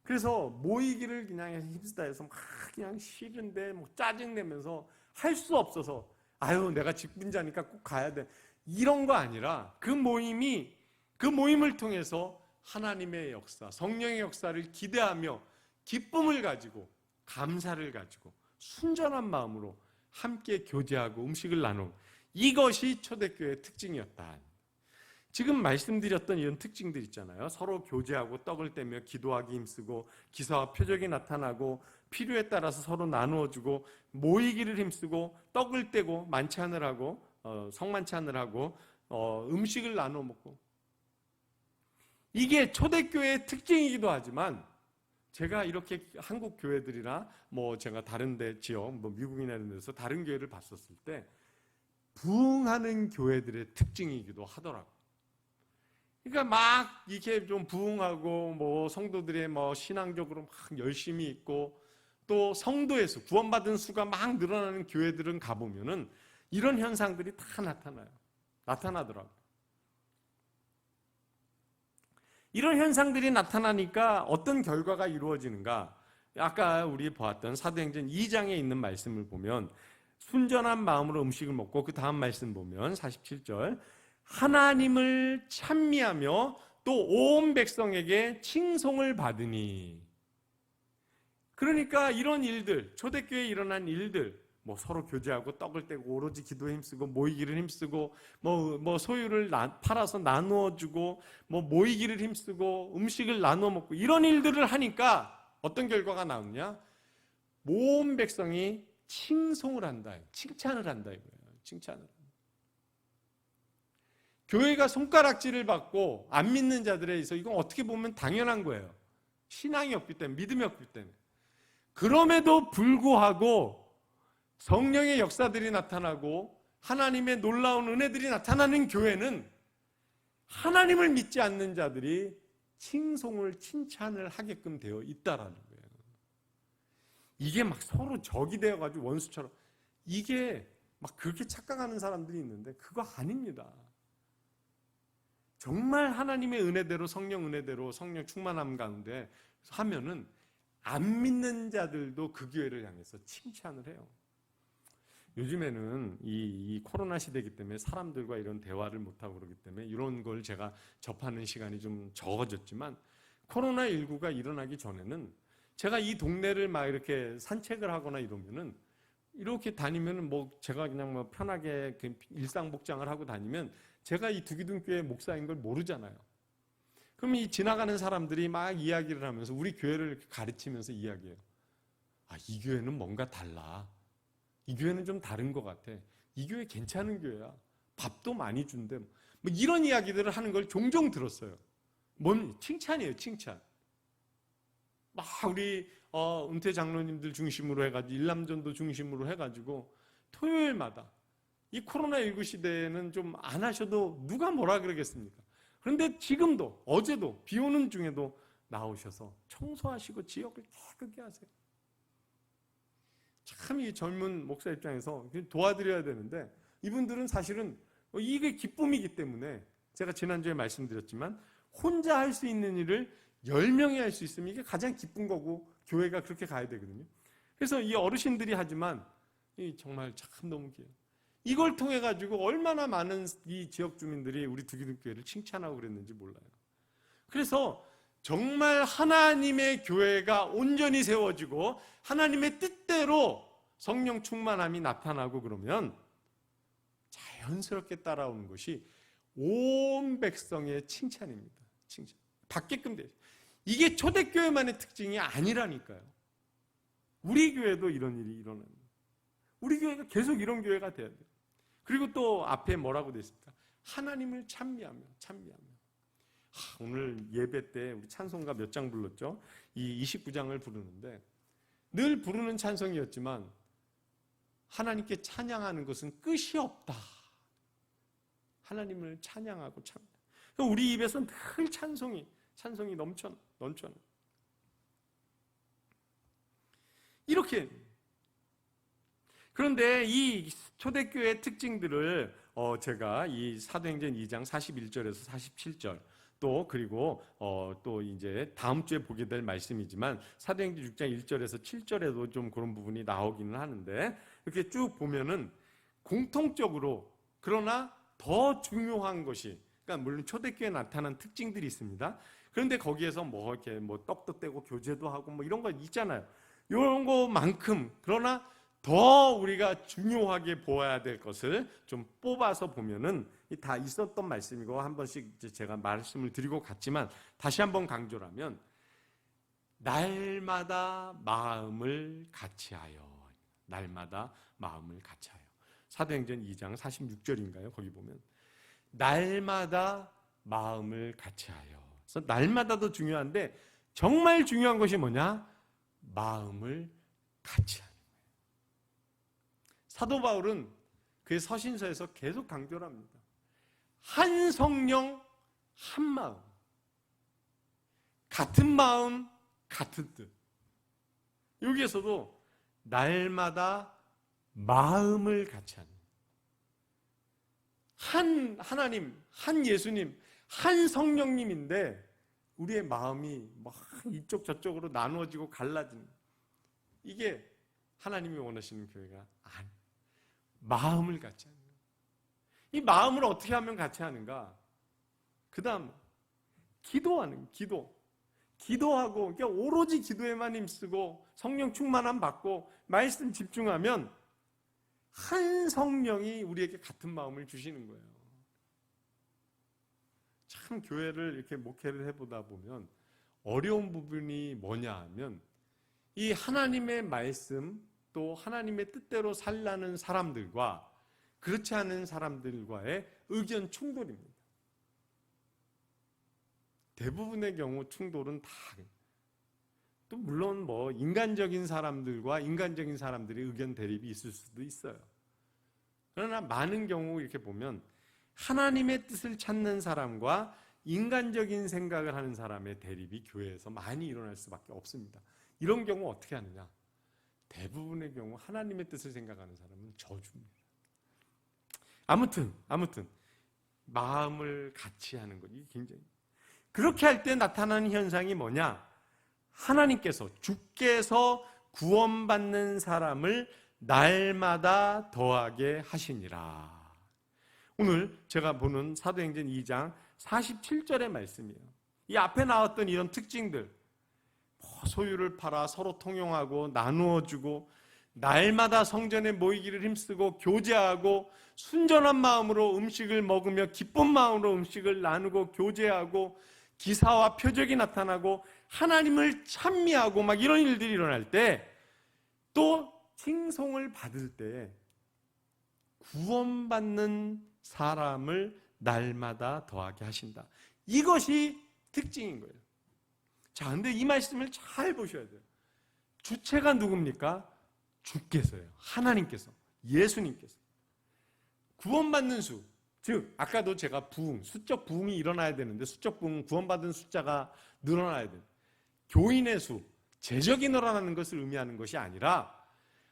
그래서 모이기를 그냥 힘쓰다 해서 막 그냥 싫은데 뭐 짜증내면서 할 수 없어서 아유 내가 직분자니까 꼭 가야 돼 이런 거 아니라 그 모임을 통해서 하나님의 역사, 성령의 역사를 기대하며 기쁨을 가지고 감사를 가지고 순전한 마음으로 함께 교제하고 음식을 나누고 이것이 초대교회의 특징이었다. 지금 말씀드렸던 이런 특징들 있잖아요. 서로 교제하고 떡을 떼며 기도하기 힘쓰고 기사와 표적이 나타나고 필요에 따라서 서로 나누어주고 모이기를 힘쓰고 떡을 떼고 만찬을 하고 성만찬을 하고 음식을 나눠 먹고 이게 초대교회의 특징이기도 하지만 제가 이렇게 한국 교회들이나 제가 다른 데 지역 미국이나 이런 데서 다른 교회를 봤었을 때 부흥하는 교회들의 특징이기도 하더라고요. 그러니까 막 이렇게 좀 부흥하고 성도들의 신앙적으로 막 열심히 있고 또 성도의 수, 구원받은 수가 막 늘어나는 교회들은 가보면은 이런 현상들이 다 나타나더라고요. 이런 현상들이 나타나니까 어떤 결과가 이루어지는가? 아까 우리 보았던 사도행전 2장에 있는 말씀을 보면 순전한 마음으로 음식을 먹고 그 다음 말씀 보면 47절 하나님을 찬미하며 또 온 백성에게 칭송을 받으니 그러니까 이런 일들 초대교회에 일어난 일들 서로 교제하고 떡을 떼고 오로지 기도에 힘쓰고 모이기를 힘쓰고 소유를 팔아서 나누어 주고 모이기를 힘쓰고 음식을 나누어 먹고 이런 일들을 하니까 어떤 결과가 나오느냐? 모든 백성이 칭송을 한다. 칭찬을 한다 이거예요. 칭찬을. 교회가 손가락질을 받고 안 믿는 자들에 의해서 이건 어떻게 보면 당연한 거예요. 신앙이 없기 때문에 믿음이 없기 때문에. 그럼에도 불구하고 성령의 역사들이 나타나고 하나님의 놀라운 은혜들이 나타나는 교회는 하나님을 믿지 않는 자들이 칭송을 칭찬을 하게끔 되어 있다라는 거예요. 이게 막 서로 적이 되어가지고 원수처럼 이게 막 그렇게 착각하는 사람들이 있는데 그거 아닙니다. 정말 하나님의 은혜대로 성령 은혜대로 성령 충만함 가운데 하면은 안 믿는 자들도 그 교회를 향해서 칭찬을 해요. 요즘에는 이 코로나 시대이기 때문에 사람들과 이런 대화를 못하고 그러기 때문에 이런 걸 제가 접하는 시간이 좀 적어졌지만 코로나19가 일어나기 전에는 제가 이 동네를 막 이렇게 산책을 하거나 이러면은 이렇게 다니면은 제가 그냥 편하게 일상복장을 하고 다니면 제가 이 두기둥교회 목사인 걸 모르잖아요. 그럼 이 지나가는 사람들이 막 이야기를 하면서 우리 교회를 이렇게 가르치면서 이야기해요. 아, 이 교회는 뭔가 달라. 이 교회는 좀 다른 것 같아. 이 교회 괜찮은 교회야. 밥도 많이 준대. 이런 이야기들을 하는 걸 종종 들었어요. 칭찬이에요, 칭찬. 막 우리 은퇴 장로님들 중심으로 해가지고 일남전도 중심으로 해가지고 토요일마다 이 코로나19 시대에는 좀 안 하셔도 누가 뭐라 그러겠습니까? 그런데 지금도 어제도 비 오는 중에도 나오셔서 청소하시고 지역을 깨끗게 하세요. 참 이 젊은 목사 입장에서 도와드려야 되는데 이분들은 사실은 이게 기쁨이기 때문에 제가 지난주에 말씀드렸지만 혼자 할 수 있는 일을 10명이 할 수 있으면 이게 가장 기쁜 거고 교회가 그렇게 가야 되거든요. 그래서 이 어르신들이 하지만 정말 참 너무 귀해요. 이걸 통해 가지고 얼마나 많은 이 지역 주민들이 우리 두기둥교회를 칭찬하고 그랬는지 몰라요. 그래서 정말 하나님의 교회가 온전히 세워지고 하나님의 뜻대로 성령 충만함이 나타나고 그러면 자연스럽게 따라오는 것이 온 백성의 칭찬입니다. 칭찬. 받게끔 돼요. 이게 초대교회만의 특징이 아니라니까요. 우리 교회도 이런 일이 일어납니다. 우리 교회가 계속 이런 교회가 돼야 돼요. 그리고 또 앞에 뭐라고 되어 있습니까? 하나님을 찬미하며. 오늘 예배 때 우리 찬송가 몇 장 불렀죠? 이 29장을 부르는데 늘 부르는 찬송이었지만 하나님께 찬양하는 것은 끝이 없다. 하나님을 찬양하고 우리 입에서 늘 찬송이 넘쳐. 이렇게. 그런데 이 초대교회의 특징들을 제가 이 사도행전 2장 41절에서 47절 또 그리고 또 이제 다음 주에 보게 될 말씀이지만 사도행전 6장 1절에서 7절에도 좀 그런 부분이 나오기는 하는데 이렇게 쭉 보면은 공통적으로 그러나 더 중요한 것이 그러니까 물론 초대교회에 나타난 특징들이 있습니다. 그런데 거기에서 뭐 이렇게 뭐 떡도 떼고 교제도 하고 뭐 이런 거 있잖아요. 이런 거만큼 그러나 더 우리가 중요하게 보아야 될 것을 좀 뽑아서 보면은 다 있었던 말씀이고 한 번씩 제가 말씀을 드리고 갔지만 다시 한번 강조하면 날마다 마음을 같이하여 날마다 마음을 같이하여 사도행전 2장 46절인가요? 거기 보면 날마다 마음을 같이하여 그래서 날마다도 중요한데 정말 중요한 것이 뭐냐? 마음을 같이하는 사도 바울은 그의 서신서에서 계속 강조를 합니다. 한 성령, 한 마음. 같은 마음, 같은 뜻. 여기에서도 날마다 마음을 같이 하는. 한 하나님, 한 예수님, 한 성령님인데 우리의 마음이 막 이쪽 저쪽으로 나누어지고 갈라지는. 이게 하나님이 원하시는 교회가 아니에요. 마음을 같이 하는 거예요. 이 마음을 어떻게 하면 같이 하는가? 그 다음 기도하는 기도. 기도하고 그러니까 오로지 기도에만 힘쓰고 성령 충만함 받고 말씀 집중하면 한 성령이 우리에게 같은 마음을 주시는 거예요. 참 교회를 이렇게 목회를 해보다 보면 어려운 부분이 뭐냐 하면 이 하나님의 말씀 또 하나님의 뜻대로 살라는 사람들과 그렇지 않은 사람들과의 의견 충돌입니다. 대부분의 경우 충돌은 다 또 물론 뭐 인간적인 사람들과 인간적인 사람들의 의견 대립이 있을 수도 있어요. 그러나 많은 경우 이렇게 보면 하나님의 뜻을 찾는 사람과 인간적인 생각을 하는 사람의 대립이 교회에서 많이 일어날 수밖에 없습니다. 이런 경우 어떻게 하느냐? 대부분의 경우 하나님의 뜻을 생각하는 사람은 저주입니다. 아무튼 마음을 같이 하는 것 이게 굉장히 그렇게 할 때 나타나는 현상이 뭐냐? 하나님께서 주께서 구원받는 사람을 날마다 더하게 하시니라. 오늘 제가 보는 사도행전 2장 47절의 말씀이에요. 이 앞에 나왔던 이런 특징들 소유를 팔아 서로 통용하고 나누어주고 날마다 성전에 모이기를 힘쓰고 교제하고 순전한 마음으로 음식을 먹으며 기쁜 마음으로 음식을 나누고 교제하고 기사와 표적이 나타나고 하나님을 찬미하고 막 이런 일들이 일어날 때 또 칭송을 받을 때 구원받는 사람을 날마다 더하게 하신다. 이것이 특징인 거예요. 자, 근데 이 말씀을 잘 보셔야 돼요. 주체가 누굽니까? 주께서요. 하나님께서, 예수님께서. 구원받는 수, 즉 아까도 제가 부흥, 수적 부흥이 일어나야 되는데 수적 부흥, 구원받은 숫자가 늘어나야 돼요. 교인의 수, 재적이 늘어나는 것을 의미하는 것이 아니라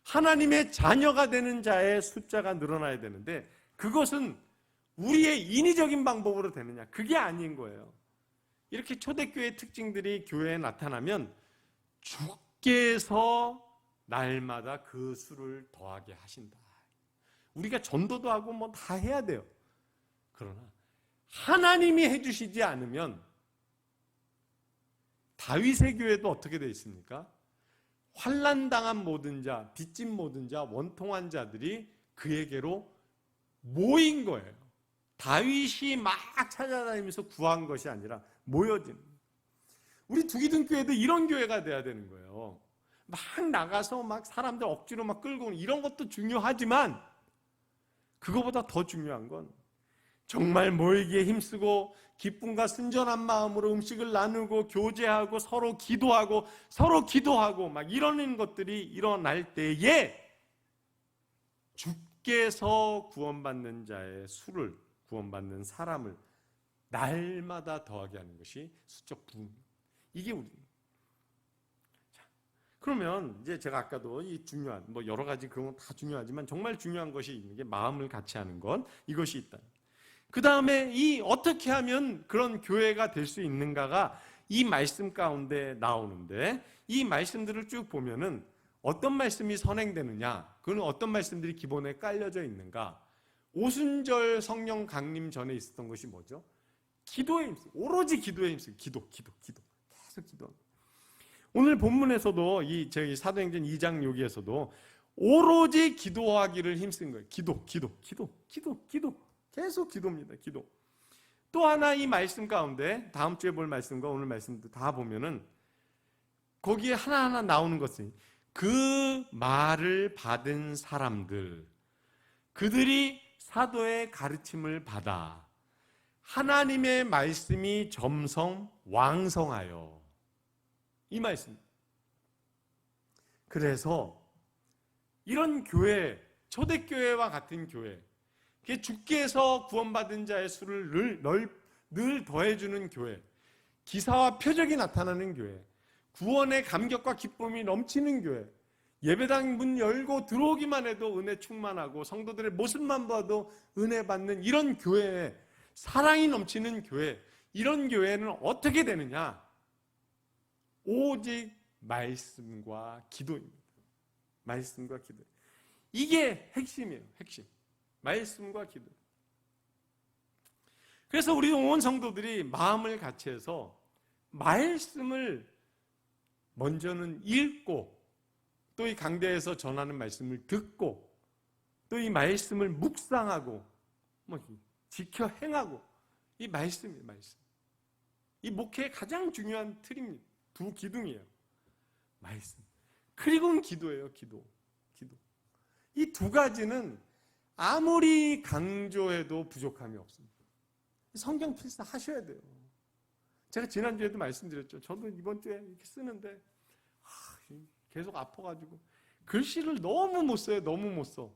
하나님의 자녀가 되는 자의 숫자가 늘어나야 되는데 그것은 우리의 인위적인 방법으로 되느냐? 그게 아닌 거예요. 이렇게 초대교회의 특징들이 교회에 나타나면 주께서 날마다 그 수를 더하게 하신다. 우리가 전도도 하고 뭐 다 해야 돼요. 그러나 하나님이 해주시지 않으면 다윗의 교회도 어떻게 되어 있습니까? 환난당한 모든 자, 빚진 모든 자, 원통한 자들이 그에게로 모인 거예요. 다윗이 막 찾아다니면서 구한 것이 아니라 모여진. 우리 두기둥교회도 이런 교회가 돼야 되는 거예요. 막 나가서 막 사람들 억지로 막 끌고 오는 이런 것도 중요하지만 그거보다 더 중요한 건 정말 모이기에 힘쓰고 기쁨과 순전한 마음으로 음식을 나누고 교제하고 서로 기도하고 막 이러는 것들이 일어날 때에 주께서 구원받는 자의 수를 구원받는 사람을 날마다 더하게 하는 것이 수적 부흥. 이게 우리입니다. 그러면 이제 제가 아까도 이 중요한 뭐 여러 가지 그런 건 다 중요하지만 정말 중요한 것이 있는 게 마음을 같이 하는 것 이것이 있다. 그 다음에 이 어떻게 하면 그런 교회가 될 수 있는가가 이 말씀 가운데 나오는데, 이 말씀들을 쭉 보면은 어떤 말씀이 선행되느냐, 그는 어떤 말씀들이 기본에 깔려져 있는가. 오순절 성령 강림 전에 있었던 것이 뭐죠? 기도에 힘쓰고, 오로지 기도에 힘쓰고, 기도 계속 기도. 오늘 본문에서도 저희 사도행전 2장 여기에서도 오로지 기도하기를 힘쓴 거예요. 기도 계속 기도입니다. 기도. 또 하나 이 말씀 가운데 다음 주에 볼 말씀과 오늘 말씀도 다 보면은 거기에 하나하나 나오는 것은 그 말을 받은 사람들, 그들이 사도의 가르침을 받아 하나님의 말씀이 점성 왕성하여, 이 말씀. 그래서 이런 교회, 초대교회와 같은 교회, 주께서 구원받은 자의 수를 늘 더해주는 교회, 기사와 표적이 나타나는 교회, 구원의 감격과 기쁨이 넘치는 교회, 예배당 문 열고 들어오기만 해도 은혜 충만하고 성도들의 모습만 봐도 은혜 받는 이런 교회에, 사랑이 넘치는 교회, 이런 교회는 어떻게 되느냐? 오직 말씀과 기도입니다. 말씀과 기도. 이게 핵심이에요. 핵심. 말씀과 기도. 그래서 우리 온 성도들이 마음을 같이해서 말씀을 먼저는 읽고, 또 이 강대에서 전하는 말씀을 듣고, 또 이 말씀을 묵상하고, 지켜 행하고, 이 말씀이에요. 말씀. 이 목회의 가장 중요한 틀입니다. 두 기둥이에요. 말씀. 그리고는 기도예요. 기도. 이 두 가지는 아무리 강조해도 부족함이 없습니다. 성경 필사 하셔야 돼요. 제가 지난주에도 말씀드렸죠. 저도 이번 주에 이렇게 쓰는데 계속 아파가지고 글씨를 너무 못 써요. 너무 못 써.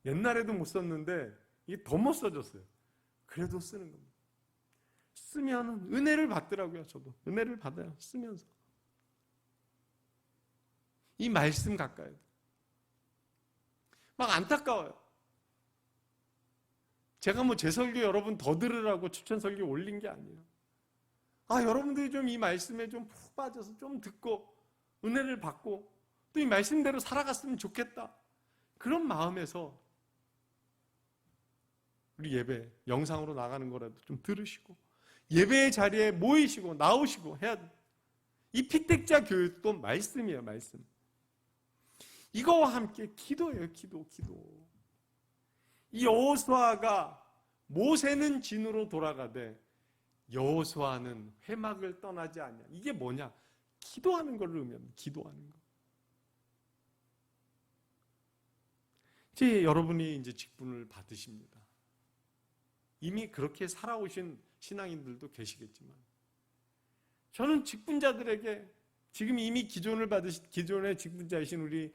옛날에도 못 썼는데 이게 더 못 써졌어요. 그래도 쓰는 겁니다. 쓰면 은혜를 받더라고요. 저도 은혜를 받아요. 쓰면서. 이 말씀 가까이 돼요. 막 안타까워요. 제가 제 설교 여러분 더 들으라고 추천 설교 올린 게 아니에요. 여러분들이 좀 이 말씀에 좀 푹 빠져서 좀 듣고 은혜를 받고 또 이 말씀대로 살아갔으면 좋겠다. 그런 마음에서 우리 예배 영상으로 나가는 거라도 좀 들으시고 예배의 자리에 모이시고 나오시고 해야 돼요. 이 피택자 교육도 말씀이에요. 말씀. 이거와 함께 기도예요. 기도. 이 여호수아가 모세는 진으로 돌아가되 여호수아는 회막을 떠나지 않냐. 이게 뭐냐? 기도하는 걸 의미합니다. 기도하는 거. 이제 여러분이 이제 직분을 받으십니다. 이미 그렇게 살아오신 신앙인들도 계시겠지만 저는 직분자들에게 지금 이미 기존의 직분자이신 우리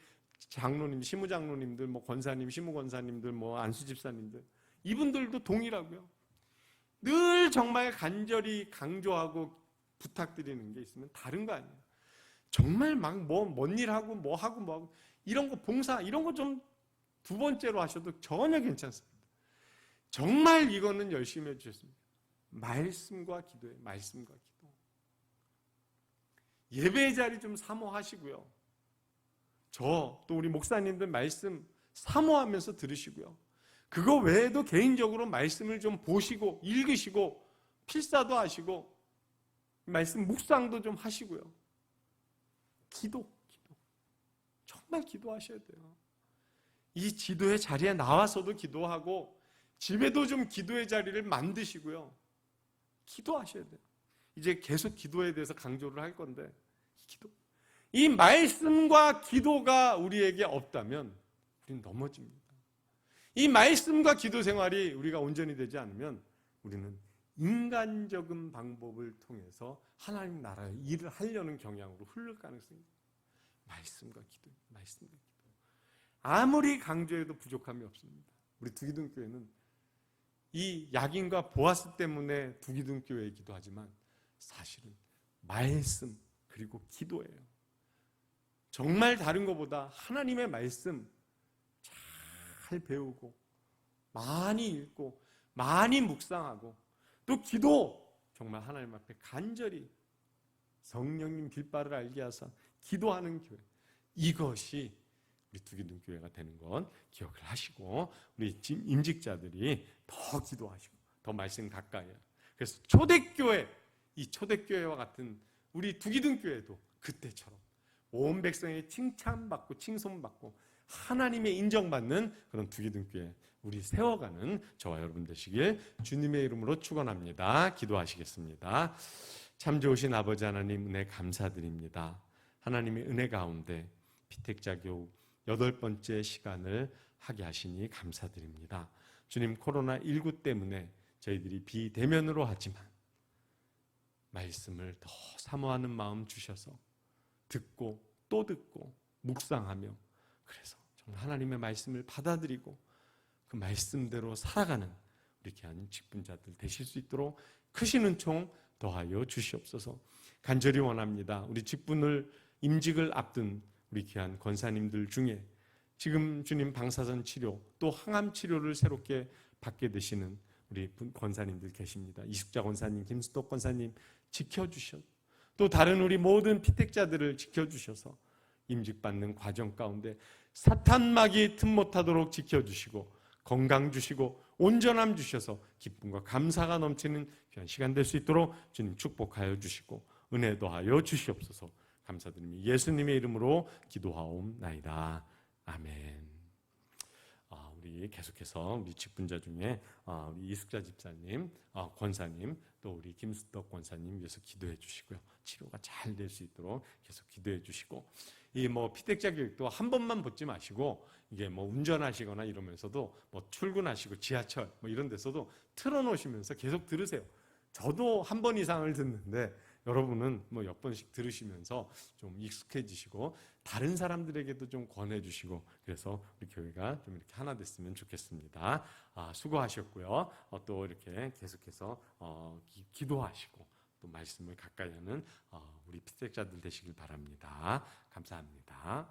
장로님, 시무장로님들, 권사님, 시무권사님들, 안수집사님들, 이분들도 동일하고요. 늘 정말 간절히 강조하고 부탁드리는 게 있으면 다른 거 아니에요. 정말 막 뭔 일하고 뭐하고 이런 거 봉사 이런 거 좀 두 번째로 하셔도 전혀 괜찮습니다. 정말 이거는 열심히 해주셨습니다. 말씀과 기도예요. 말씀과 기도. 예배의 자리 좀 사모하시고요. 또 우리 목사님들 말씀 사모하면서 들으시고요. 그거 외에도 개인적으로 말씀을 좀 보시고 읽으시고 필사도 하시고 말씀 묵상도 좀 하시고요. 기도. 정말 기도하셔야 돼요. 이 기도의 자리에 나와서도 기도하고 집에도 좀 기도의 자리를 만드시고요. 기도하셔야 돼요. 이제 계속 기도에 대해서 강조를 할 건데 이 말씀과 기도가 우리에게 없다면 우리는 넘어집니다. 이 말씀과 기도 생활이 우리가 온전히 되지 않으면 우리는 인간적인 방법을 통해서 하나님 나라의 일을 하려는 경향으로 흐를 가능성이 있습니다. 말씀과 기도. 아무리 강조해도 부족함이 없습니다. 우리 두기둥교회는 이 약인과 보아스 때문에 두기둥교회이기도 하지만 사실은 말씀 그리고 기도예요. 정말 다른 것보다 하나님의 말씀 잘 배우고 많이 읽고 많이 묵상하고 또 기도 정말 하나님 앞에 간절히 성령님 길바를 알게 하사 기도하는 교회, 이것이 우리 두기둥 교회가 되는 건 기억을 하시고 우리 임직자들이 더 기도하시고 더 말씀 가까이 해요. 그래서 초대교회, 이 초대교회와 같은 우리 두기둥 교회도 그때처럼 온 백성에게 칭찬받고 칭송받고 하나님의 인정받는 그런 두기둥 교회 우리 세워가는 저와 여러분 되시길 주님의 이름으로 축원합니다. 기도하시겠습니다. 참 좋으신 아버지 하나님, 은혜 감사드립니다. 하나님의 은혜 가운데 피택자 교육 8번째 시간을 하게 하시니 감사드립니다. 주님, 코로나19 때문에 저희들이 비대면으로 하지만 말씀을 더 사모하는 마음 주셔서 듣고 또 듣고 묵상하며, 그래서 정말 하나님의 말씀을 받아들이고 그 말씀대로 살아가는 우리 귀한 직분자들 되실 수 있도록 크신 은총 더하여 주시옵소서. 간절히 원합니다. 우리 직분을 임직을 앞둔 우리 귀한 권사님들 중에 지금 주님 방사선 치료 또 항암 치료를 새롭게 받게 되시는 우리 권사님들 계십니다. 이숙자 권사님, 김수덕 권사님 지켜주셔, 또 다른 우리 모든 피택자들을 지켜주셔서 임직받는 과정 가운데 사탄막이 틈 못하도록 지켜주시고 건강 주시고 온전함 주셔서 기쁨과 감사가 넘치는 귀한 시간 될 수 있도록 주님 축복하여 주시고 은혜 더하여 주시옵소서. 감사드립니다. 예수님의 이름으로 기도하옵나이다. 아멘. 우리 계속해서 우리 직분자 중에 우리 이숙자 집사님, 권사님, 또 우리 김수덕 권사님 위해서 기도해 주시고요. 치료가 잘 될 수 있도록 계속 기도해 주시고, 이 피택자 교육도 한 번만 붙지 마시고 이게 운전하시거나 이러면서도 출근하시고 지하철 이런 데서도 틀어놓으시면서 계속 들으세요. 저도 한 번 이상을 듣는데 여러분은 몇 번씩 들으시면서 좀 익숙해지시고 다른 사람들에게도 좀 권해주시고, 그래서 우리 교회가 좀 이렇게 하나 됐으면 좋겠습니다. 수고하셨고요. 또 이렇게 계속해서 기도하시고 또 말씀을 가까이 하는 우리 피택자들 되시길 바랍니다. 감사합니다.